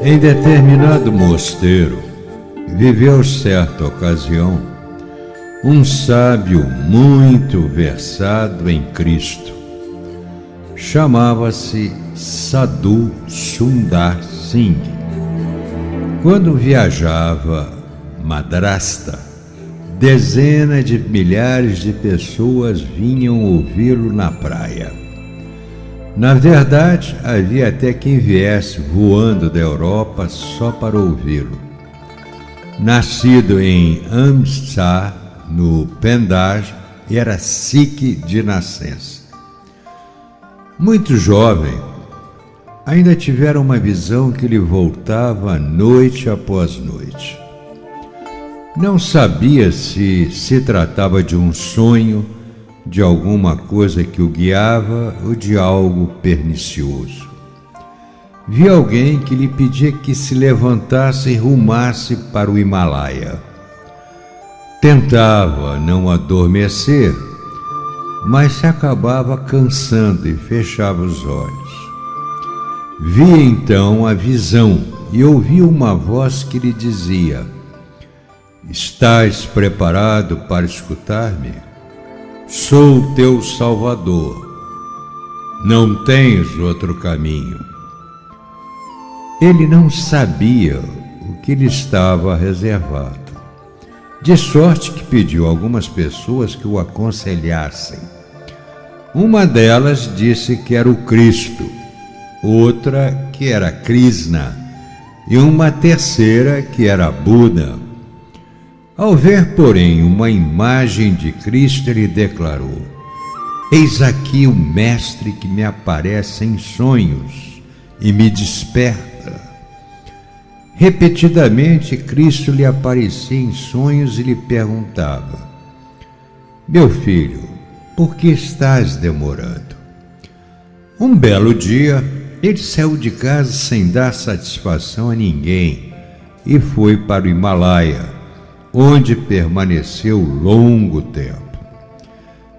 Em determinado mosteiro, viveu certa ocasião um sábio muito versado em Cristo. Chamava-se Sadhu Sundar Singh. Quando viajava Madrasta, dezenas de milhares de pessoas vinham ouvi-lo na praia. Na verdade, havia até quem viesse voando da Europa só para ouvi-lo. Nascido em Amritsar, no Pendaj, era Sikh de nascença. Muito jovem, ainda tivera uma visão que lhe voltava noite após noite. Não sabia se tratava de um sonho, de alguma coisa que o guiava ou de algo pernicioso. Vi alguém que lhe pedia que se levantasse e rumasse para o Himalaia. Tentava não adormecer, mas se acabava cansando e fechava os olhos. Vi então a visão e ouvi uma voz que lhe dizia: "Estás preparado para escutar-me? Sou teu Salvador. Não tens outro caminho." Ele não sabia o que lhe estava reservado, de sorte que pediu a algumas pessoas que o aconselhassem. Uma delas disse que era o Cristo, outra que era Krishna e uma terceira que era Buda. Ao ver, porém, uma imagem de Cristo, ele declarou: "Eis aqui o Mestre que me aparece em sonhos e me desperta." Repetidamente, Cristo lhe aparecia em sonhos e lhe perguntava: "Meu filho, por que estás demorando?" Um belo dia, ele saiu de casa sem dar satisfação a ninguém e foi para o Himalaia, onde permaneceu longo tempo.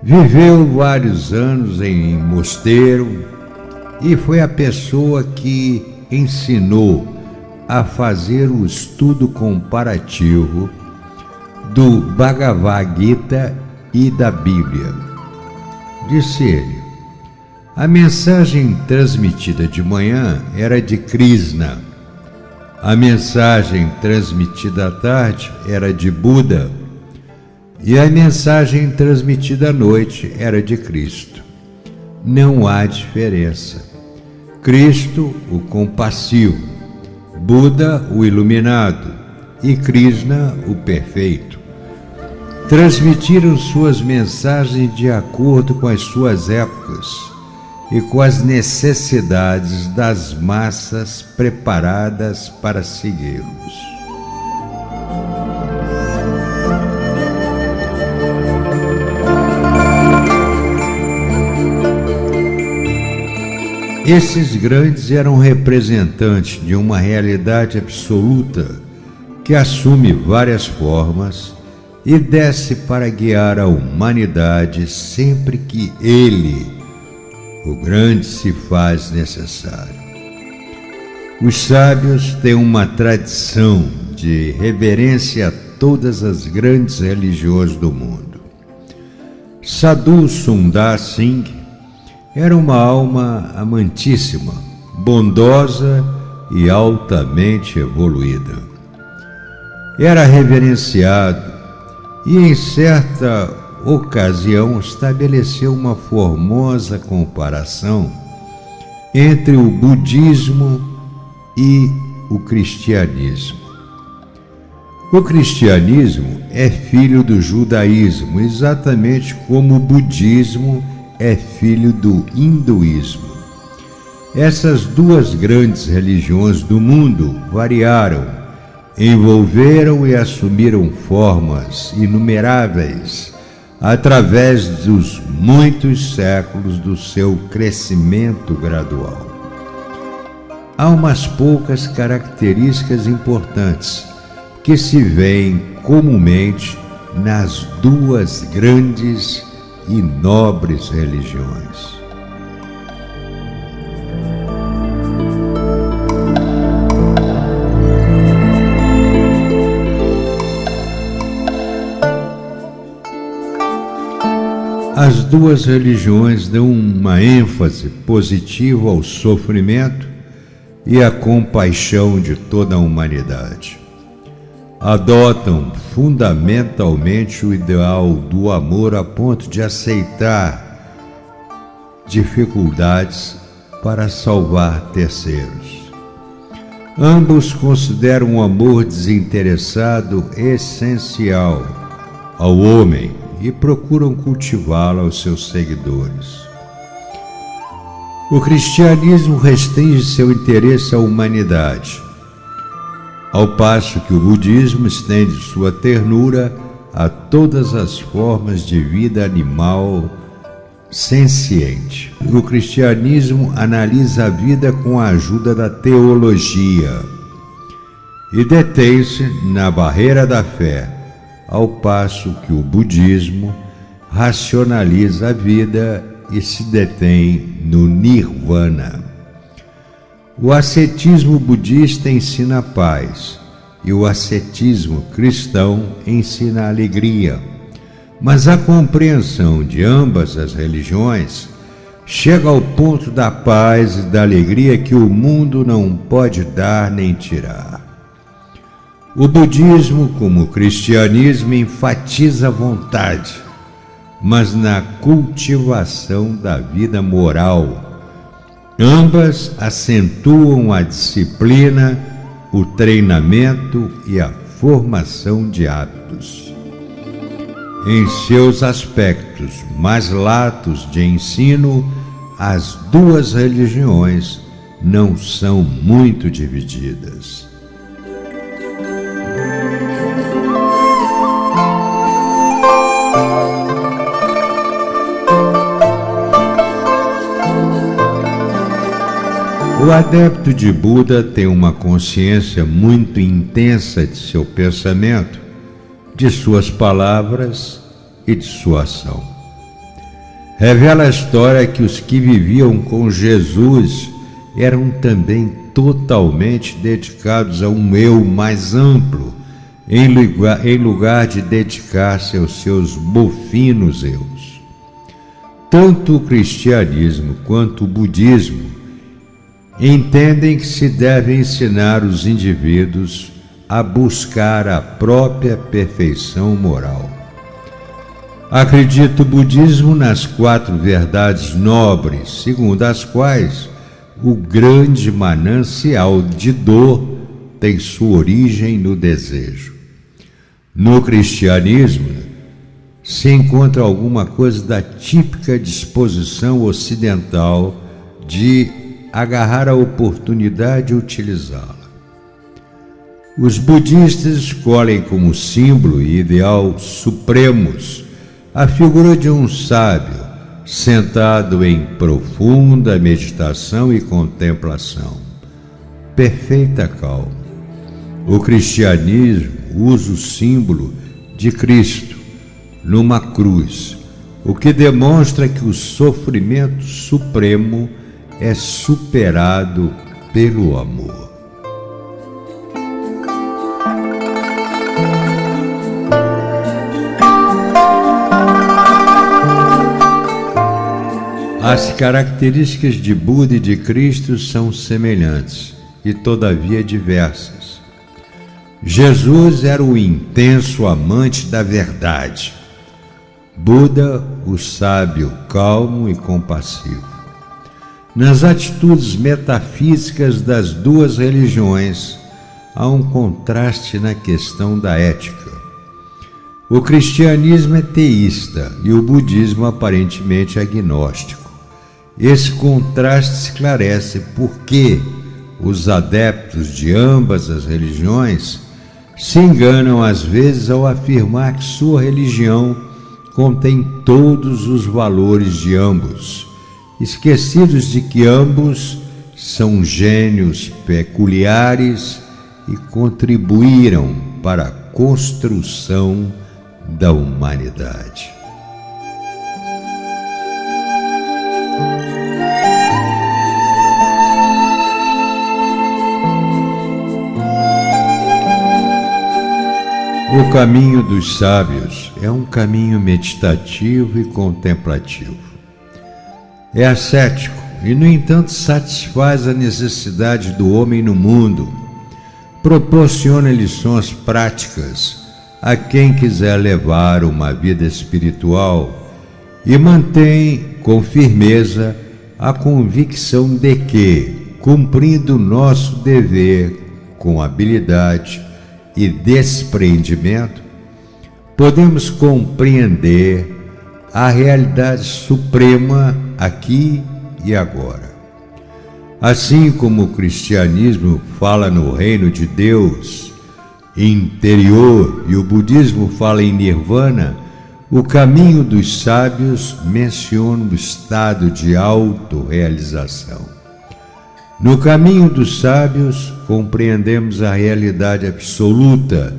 Viveu vários anos em mosteiro e foi a pessoa que ensinou a fazer o estudo comparativo do Bhagavad Gita e da Bíblia. Disse ele: a mensagem transmitida de manhã era de Krishna, a mensagem transmitida à tarde era de Buda e a mensagem transmitida à noite era de Cristo. Não há diferença. Cristo, o compassivo, Buda, o iluminado, e Krishna, o perfeito. Transmitiram suas mensagens de acordo com as suas épocas e com as necessidades das massas preparadas para segui-los. Esses grandes eram representantes de uma realidade absoluta que assume várias formas e desce para guiar a humanidade sempre que ele, o grande, se faz necessário. Os sábios têm uma tradição de reverência a todas as grandes religiões do mundo. Sadhu Sundar Singh era uma alma amantíssima, bondosa e altamente evoluída. Era reverenciado e, em certa ocasião, estabeleceu uma formosa comparação entre o budismo e o cristianismo. O cristianismo é filho do judaísmo, exatamente como o budismo é filho do hinduísmo. Essas duas grandes religiões do mundo variaram, envolveram e assumiram formas inumeráveis através dos muitos séculos do seu crescimento gradual. Há umas poucas características importantes que se veem comumente nas duas grandes e nobres religiões. As duas religiões dão uma ênfase positiva ao sofrimento e à compaixão de toda a humanidade. Adotam fundamentalmente o ideal do amor a ponto de aceitar dificuldades para salvar terceiros. Ambos consideram o amor desinteressado essencial ao homem e procuram cultivá-lo aos seus seguidores. O cristianismo restringe seu interesse à humanidade, ao passo que o budismo estende sua ternura a todas as formas de vida animal senciente. O cristianismo analisa a vida com a ajuda da teologia e detém-se na barreira da fé, ao passo que o budismo racionaliza a vida e se detém no nirvana. O ascetismo budista ensina a paz e o ascetismo cristão ensina a alegria, mas a compreensão de ambas as religiões chega ao ponto da paz e da alegria que o mundo não pode dar nem tirar. O budismo, como o cristianismo, enfatiza a vontade, mas na cultivação da vida moral. Ambas acentuam a disciplina, o treinamento e a formação de hábitos. Em seus aspectos mais latos de ensino, as duas religiões não são muito divididas. O adepto de Buda tem uma consciência muito intensa de seu pensamento, de suas palavras e de sua ação. Revela a história que os que viviam com Jesus eram também totalmente dedicados a um eu mais amplo, em lugar de dedicar-se aos seus bofinos eus. Tanto o cristianismo quanto o budismo entendem que se deve ensinar os indivíduos a buscar a própria perfeição moral. Acredita o budismo nas 4 verdades nobres, segundo as quais o grande manancial de dor tem sua origem no desejo. No cristianismo, se encontra alguma coisa da típica disposição ocidental de agarrar a oportunidade e utilizá-la. Os budistas escolhem como símbolo e ideal supremos a figura de um sábio sentado em profunda meditação e contemplação, perfeita calma. O cristianismo usa o símbolo de Cristo numa cruz, o que demonstra que o sofrimento supremo é superado pelo amor. As características de Buda e de Cristo são semelhantes e todavia diversas. Jesus era o intenso amante da verdade. Buda, o sábio calmo e compassivo. Nas atitudes metafísicas das duas religiões, há um contraste na questão da ética. O cristianismo é teísta e o budismo aparentemente agnóstico. Esse contraste esclarece por que os adeptos de ambas as religiões se enganam às vezes ao afirmar que sua religião contém todos os valores de ambos, esquecidos de que ambos são gênios peculiares e contribuíram para a construção da humanidade. O caminho dos sábios é um caminho meditativo e contemplativo. É ascético e, no entanto, satisfaz a necessidade do homem no mundo. Proporciona lições práticas a quem quiser levar uma vida espiritual e mantém com firmeza a convicção de que, cumprindo nosso dever com habilidade e desprendimento, podemos compreender a realidade suprema aqui e agora. Assim como o cristianismo fala no reino de Deus interior e o budismo fala em nirvana, o caminho dos sábios menciona o estado de autorrealização. No caminho dos sábios, compreendemos a realidade absoluta,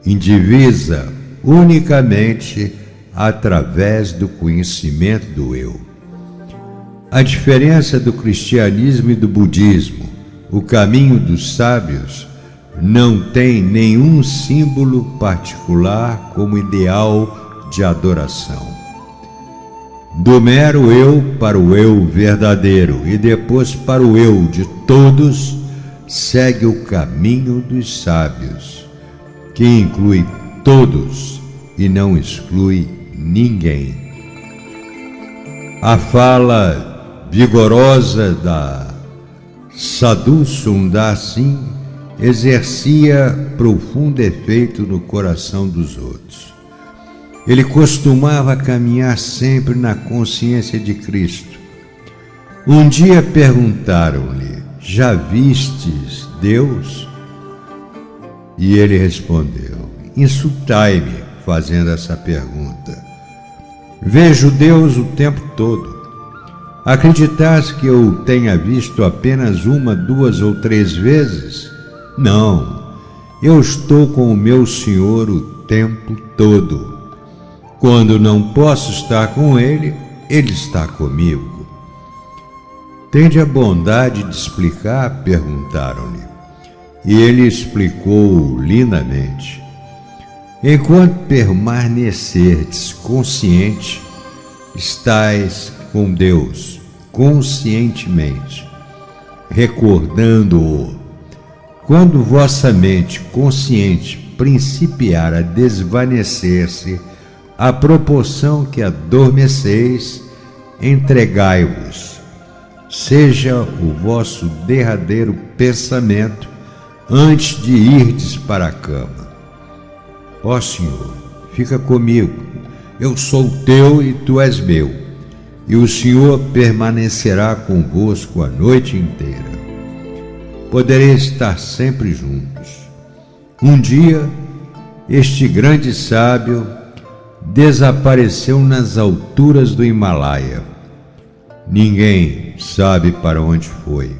indivisa, unicamente através do conhecimento do eu. A diferença do cristianismo e do budismo, o caminho dos sábios, não tem nenhum símbolo particular como ideal de adoração. Do mero eu para o eu verdadeiro e depois para o eu de todos, segue o caminho dos sábios, que inclui todos e não exclui ninguém. A fala vigorosa da Sadhu Sundar Singh exercia profundo efeito no coração dos outros. Ele costumava caminhar sempre na consciência de Cristo. Um dia perguntaram-lhe: já vistes Deus? E ele respondeu: insultai-me fazendo essa pergunta. Vejo Deus o tempo todo. Acreditas que eu o tenha visto apenas uma, duas ou três vezes? Não, eu estou com o meu Senhor o tempo todo. Quando não posso estar com Ele, Ele está comigo. Tende a bondade de explicar? Perguntaram-lhe. E ele explicou lindamente. Enquanto permanecerdes consciente, estais com Deus, conscientemente, recordando-o. Quando vossa mente consciente principiar a desvanecer-se, à proporção que adormeceis, entregai-vos. Seja o vosso derradeiro pensamento antes de irdes para a cama. Ó Senhor, fica comigo, eu sou teu e tu és meu, e o Senhor permanecerá convosco a noite inteira. Podereis estar sempre juntos. Um dia, este grande sábio desapareceu nas alturas do Himalaia. Ninguém sabe para onde foi.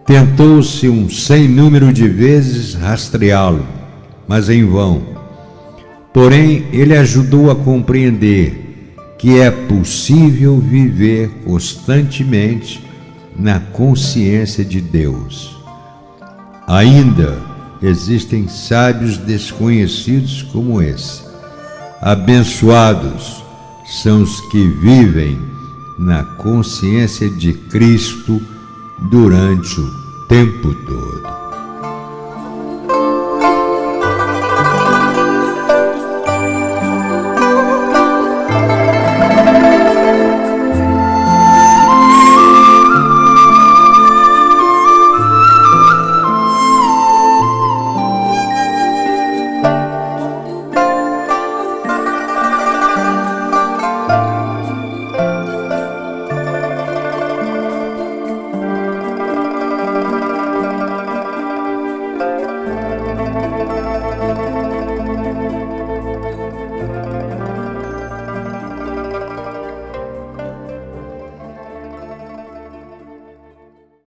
Tentou-se um sem número de vezes rastreá-lo, mas em vão. Porém, ele ajudou a compreender que é possível viver constantemente na consciência de Deus. Ainda existem sábios desconhecidos como esse. Abençoados são os que vivem na consciência de Cristo durante o tempo todo.